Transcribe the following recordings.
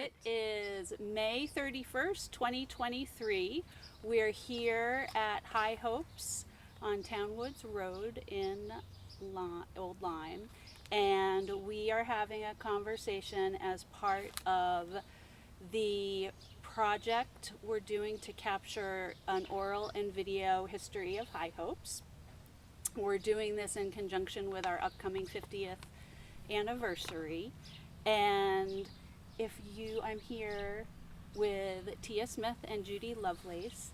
It is May 31st, 2023. We're here at High Hopes on Townwoods Road in Old Lyme, and we are having a conversation as part of the project we're doing to capture an oral and video history of High Hopes. We're doing this in conjunction with our upcoming 50th anniversary, and I'm here with Tia Smith and Judy Lovelace.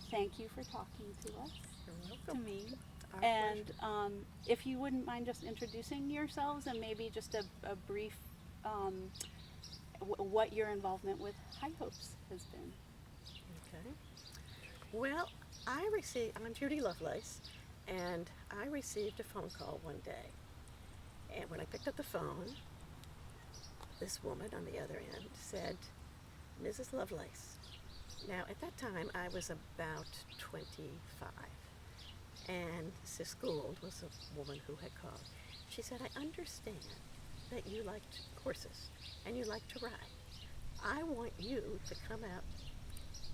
Thank you for talking to us, to me. And if you wouldn't mind just introducing yourselves and maybe just a brief what your involvement with High Hopes has been. Okay. Well, I'm Judy Lovelace, and I received a phone call one day. And when I picked up the phone, this woman on the other end said, "Mrs. Lovelace." Now, at that time, I was about 25, and Sis Gould was a woman who had called. She said, "I understand that you liked horses, and you like to ride. I want you to come out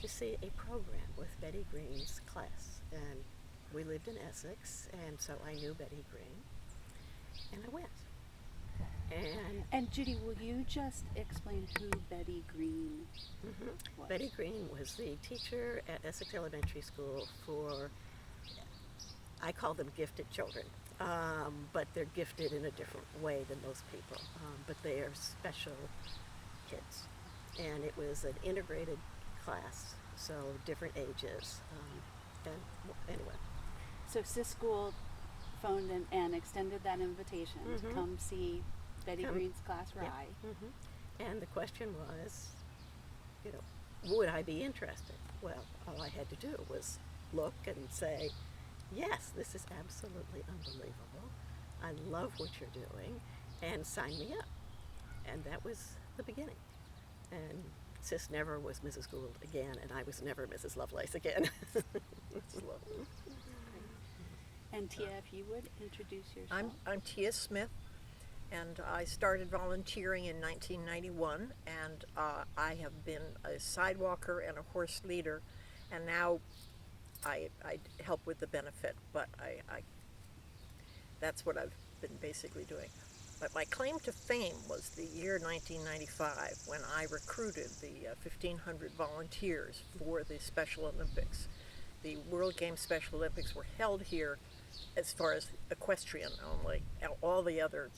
to see a program with Betty Green's class." And we lived in Essex, and so I knew Betty Green, and I went. And Judy, will you just explain who Betty Green was? Betty Green was the teacher at Essex Elementary School for, I call them gifted children, but they're gifted in a different way than most people, but they are special kids. And it was an integrated class, so different ages, and anyway. So Sis Gould phoned and extended that invitation to come see Betty Green's class ride. Yeah. And the question was, would I be interested? Well, all I had to do was look and say, yes, this is absolutely unbelievable. I love what you're doing, and sign me up. And that was the beginning. And Sis never was Mrs. Gould again, and I was never Mrs. Lovelace again. And Tia, if you would introduce yourself. I'm Tia Smith, and I started volunteering in 1991, and I have been a sidewalker and a horse leader, and now I help with the benefit, but I that's what I've been basically doing. But my claim to fame was the year 1995, when I recruited the 1,500 volunteers for the Special Olympics. The World Games Special Olympics were held here as far as equestrian only. All the other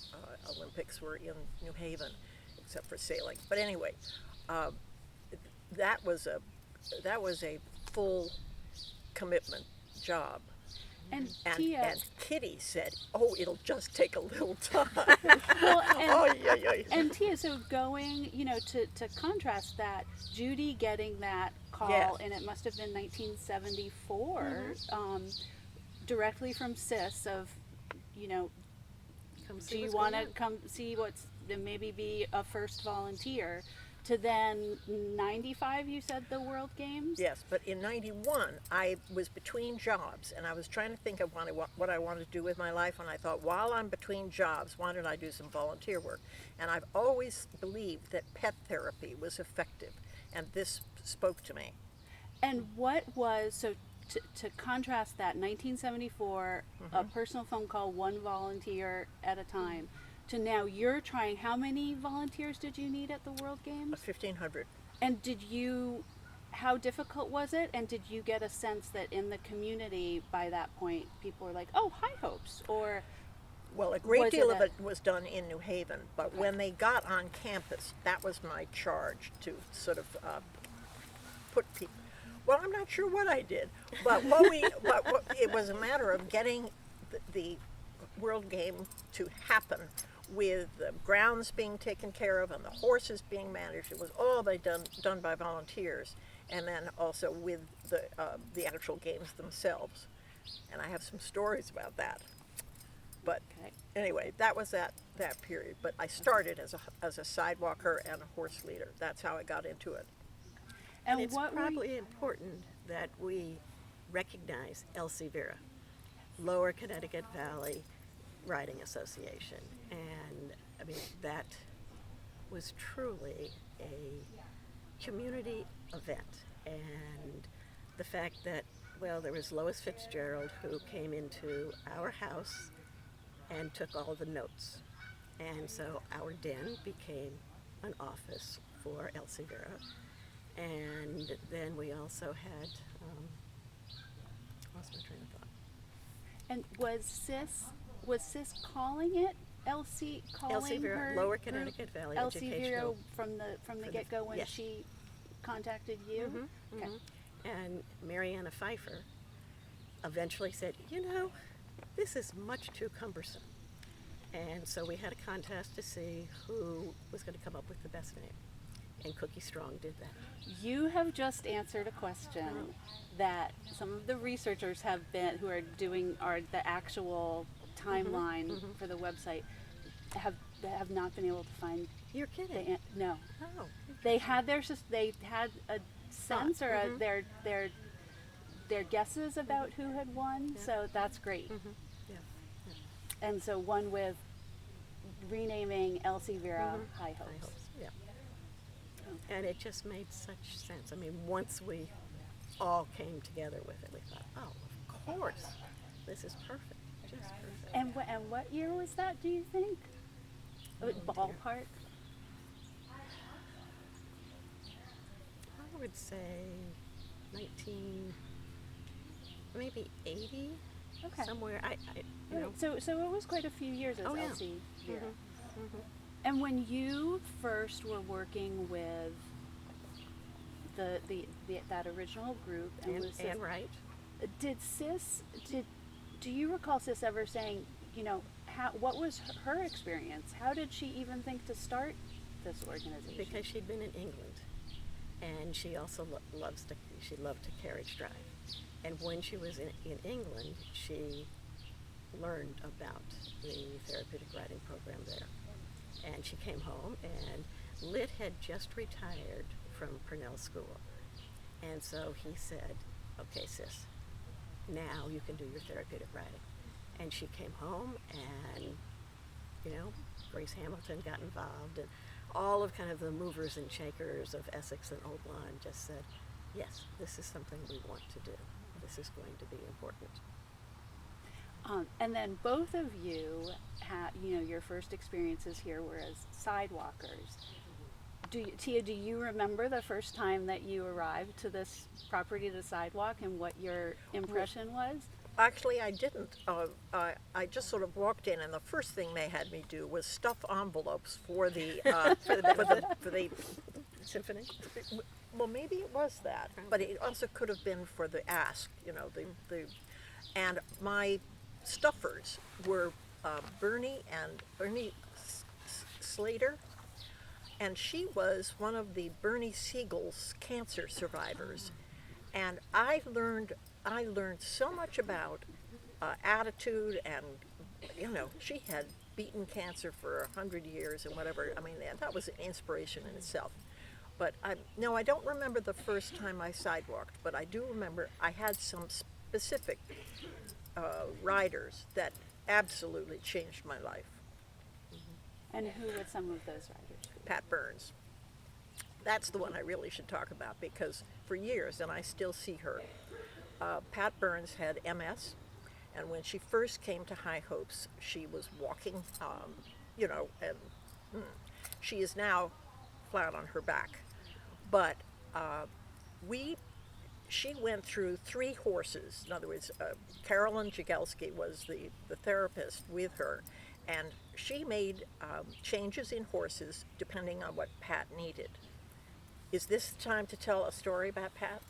Olympics were in New Haven, except for sailing. But anyway, that was a full commitment job. And Kitty said, "Oh, it'll just take a little time." And Tia, so going, to contrast that, Judy getting that call, Yes. and it must have been 1974, directly from Sis of, do you want to come see maybe be a first volunteer, to then 95, you said, the World Games? Yes, but in 91, I was between jobs, and I was trying to think of what I wanted to do with my life, and I thought, while I'm between jobs, why don't I do some volunteer work? And I've always believed that pet therapy was effective, and this spoke to me. And what was, so to contrast that, 1974, a personal phone call, one volunteer at a time, to now you're trying, how many volunteers did you need at the World Games? 1,500. And how difficult was it? And did you get a sense that in the community by that point, people were like, oh, High Hopes, or... Well, a great deal of it was done in New Haven, but when they got on campus, that was my charge, to sort of put people... Well, I'm not sure what I did, but it was a matter of getting the World Game to happen, with the grounds being taken care of and the horses being managed. It was all done by volunteers, and then also with the actual games themselves. And I have some stories about that. But anyway, that was that period. But I started as a sidewalker and a horse leader. That's how I got into it. And it's probably important that we recognize Elsie Vera, Lower Connecticut Valley Riding Association, and I mean that was truly a community event. And the fact that, well, there was Lois Fitzgerald who came into our house and took all the notes. And so our den became an office for Elsie Vera. And then we also had, lost my train of thought. And was Sis calling it Elsie, calling Elsie Vera, her Lower group Connecticut Valley Elsie Vera Educational. from the get-go when yes. she contacted you? Mhm, Okay. mhm. And Mariana Pfeiffer eventually said, you know, this is much too cumbersome. And so we had a contest to see who was going to come up with the best name. And Cookie Strong did that. You have just answered a question that some of the researchers who are doing the actual timeline for the website have not been able to find. You're kidding. No, Oh. they had they had a sense or their guesses about who had won. Yeah. So that's great. Yeah. And so one with renaming Elsie Vera High I Hopes. hope so, yeah. And it just made such sense. I mean, once we all came together with it, we thought, oh, of course, this is perfect, just perfect. And what year was that? Do you think? dear. Ballpark. I would say 19, maybe 80, Okay. somewhere. I you know, Right. So it was quite a few years as Oh, yeah. Elsie Vera. Mhm. And when you first were working with that original group and And, with Sis, and right. do you recall Sis ever saying, you know, what was her experience? How did she even think to start this organization? Because she'd been in England, and she also loved to carriage drive. And when she was in England, she learned about the therapeutic riding program there. And she came home, and Lit had just retired from Purnell School. And so he said, okay, Sis, now you can do your therapeutic riding. And she came home, and, you know, Grace Hamilton got involved, and all of kind of the movers and shakers of Essex and Old Lyme just said, yes, this is something we want to do. This is going to be important. And then both of you had, you know, your first experiences here were as sidewalkers. Tia, do you remember the first time that you arrived to this property, the sidewalk, and what your impression was? Actually, I didn't. I just sort of walked in, and the first thing they had me do was stuff envelopes for the for the Symphony? well, maybe it was that, but it also could have been for the ask. You know, and my stuffers were Bernie Slater, and she was one of the Bernie Siegel's cancer survivors, and I learned so much about attitude, and you know, she had beaten cancer for 100 years and whatever. I mean, that was an inspiration in itself. But no, I don't remember the first time I sidewalked, but I do remember I had some specific riders that absolutely changed my life. And who were some of those riders? Pat Burns. That's the one I really should talk about, because for years, and I still see her, Pat Burns had MS, and when she first came to High Hopes, she was walking, you know, and she is now flat on her back. But she went through 3 horses. In other words, Carolyn Jagelski was the therapist with her, and she made changes in horses depending on what Pat needed. Is this the time to tell a story about Pat?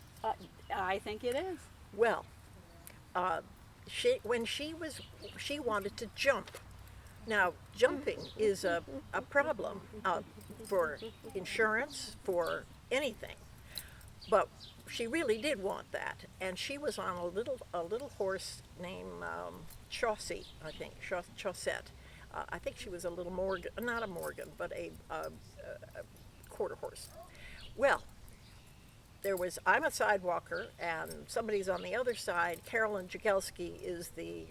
I think it is. Well, she wanted to jump. Now, jumping is a problem for insurance, for anything. But she really did want that, and she was on a little horse named Chaucy, I think, Chaucette. I think she was a little Morgan, not a Morgan, but a quarter horse. Well, I'm a sidewalker, and somebody's on the other side. Carolyn Jagelski is the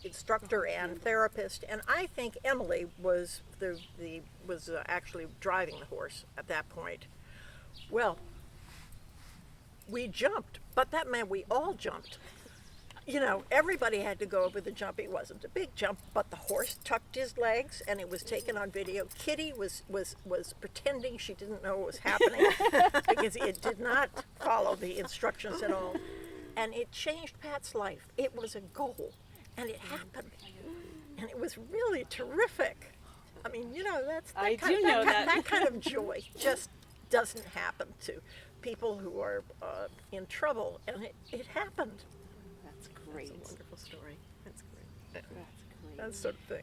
instructor and therapist, and I think Emily was actually driving the horse at that point. Well, we jumped, but that meant we all jumped. Everybody had to go over the jump. It wasn't a big jump, but the horse tucked his legs, and it was taken on video. Kitty was pretending she didn't know what was happening because it did not follow the instructions at all. And it changed Pat's life. It was a goal, and it happened. And it was really terrific. I mean, that kind of joy just doesn't happen to people who are in trouble, and it happened. That's great. That's a wonderful story. That's great. That's great. That sort of thing.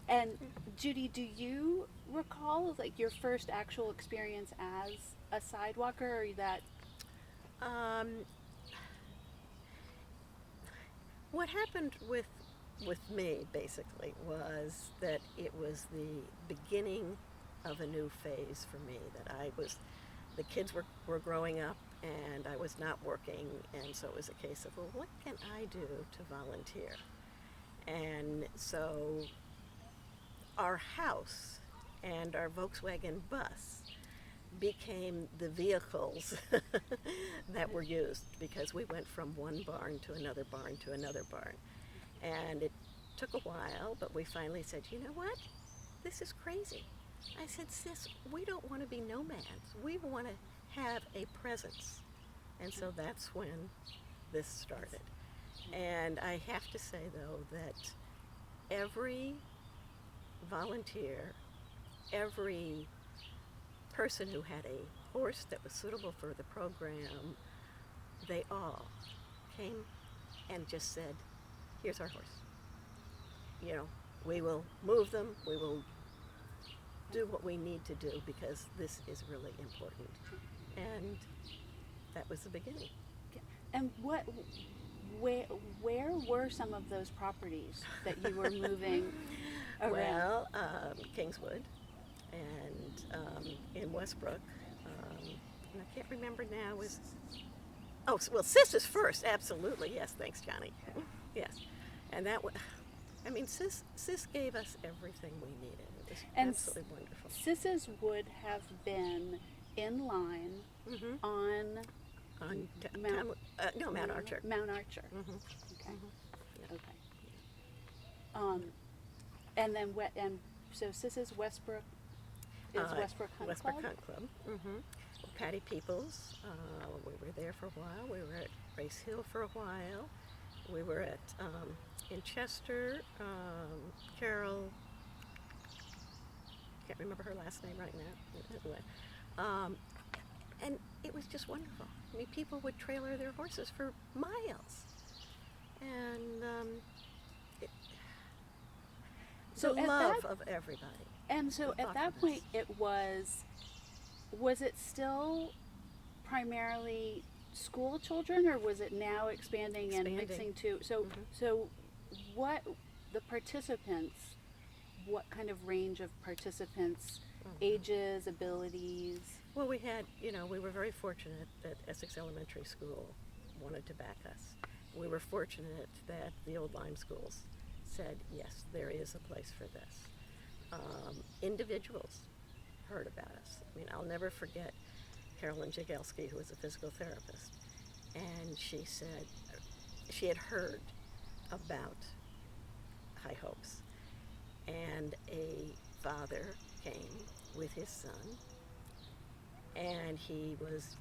And Judy, do you recall like your first actual experience as a sidewalker, or that? What happened with me basically was that it was the beginning of a new phase for me. That the kids were growing up, and I was not working, and so it was a case of, well, what can I do to volunteer? And so our house and our Volkswagen bus became the vehicles that were used, because we went from one barn to another barn to another barn. And it took a while, but we finally said, you know what? This is crazy. I said, sis, we don't want to be nomads. We want to have a presence. And so that's when this started. And I have to say, though, that every volunteer, every person who had a horse that was suitable for the program, they all came and just said, here's our horse. We will move them, we will do what we need to do, because this is really important. And that was the beginning. And where were some of those properties that you were moving around? Well, Kingswood, and in Westbrook, and I can't remember now, Sis is first, absolutely, yes, thanks, Johnny. Yes, and Sis gave us everything we needed. It was absolutely wonderful. Sis's would have been in line on Mount Archer. Mount Archer. Mm-hmm. Okay. Yeah. Okay. And then so Sis's Westbrook is Westbrook Hunt Westbrook Club? Hunt Club. Mm-hmm. Patty Peoples. We were there for a while. We were at Race Hill for a while. We were at in Chester. Carol. Can't remember her last name right now. Anyway, and it was just wonderful. I mean, people would trailer their horses for miles, and So the at love that- of everybody. And so at that point, it was it still primarily school children, or was it now expanding and mixing too? So, so what the participants, what kind of range of participants, ages, abilities? Well, we had, we were very fortunate that Essex Elementary School wanted to back us. We were fortunate that the old Lyme schools said, yes, there is a place for this. Individuals heard about us. I mean, I'll never forget Carolyn Jagelski, who was a physical therapist, and she said she had heard about High Hopes, and a father came with his son, and he was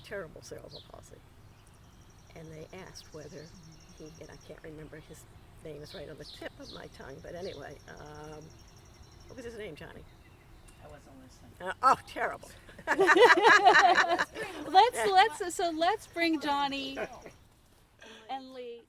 terrible cerebral palsy, and they asked whether and I can't remember his name, is right on the tip of my tongue, but anyway, what was his name, Johnny? I wasn't listening. Oh, terrible. Let's bring Johnny and Lee.